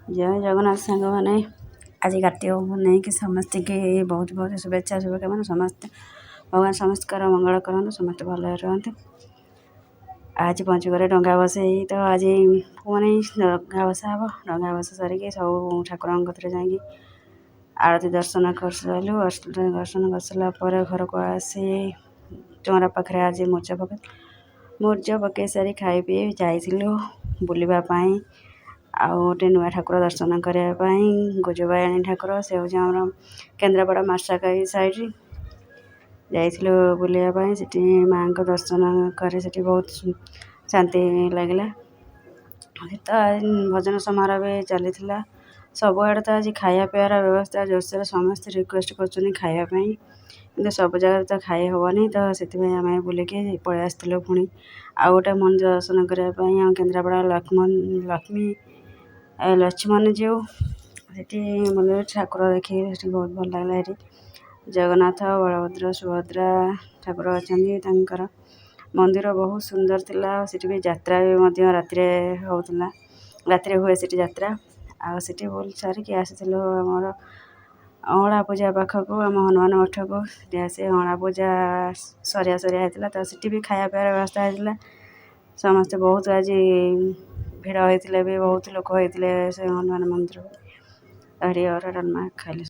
जय जगन्नाथ सांग मैंने आज कार्तिक नहीं कि समस्त के बहुत बहुत शुभेच्छा शुभकामना समस्त भगवान समस्त मंगल करूँ समस्त भल रुहतु। आज पंचुक डंगा बसई तो आज पुणी डंगा बसा हम डंगा बसा सारिक सब ठाकुर कथर जा आरती दर्शन कर सारू दर्शन कर सारापर घर को आसी चौरा पाखे आज मूर्ज पकई सारी खाई पी जाइलु बुलवाई आ गोटे नुआ ठाकुर दर्शन करने गुजबाणी ठाकुर से हूँ केन्द्रापड़ा मार्साकाई साइड जाइलु बुलायापाई से माँ को दर्शन कर बहुत शांति लगे। तो भजन समारोह भी चली सबुआड़े तो आज खाया पीवार व्यवस्था जोरसोर समस्त रिक्वेस्ट कर खायापाई कि सब जगह तो खाई हेनी तो से आम बुलिकी पलि आसलु पुणी आ गोटे मंदिर दर्शन करने केन्द्रापड़ा लक्ष्मी लक्ष्मण जीव से मंदिर ठाकुर देखिए बहुत भल लगला। ये जगन्नाथ बलभद्र सुभद्रा ठाकुर अच्छा मंदिर बहुत सुंदर थिला। सेठी भी यात्रा भी राति होता राति हुए सेठी यात्रा आठी बोल सारिक आसलु आमर अँला पूजा पाखक आम हनुमान मठ को आसी अँला पूजा सरिया सरिया होता तो सेठी भी खाया पीवार व्यवस्था होता समस्ते बहुत आज भिड़ होते भी बहुत लोक होते से हनुमान मंदिर हरिहर डालमा खाइले।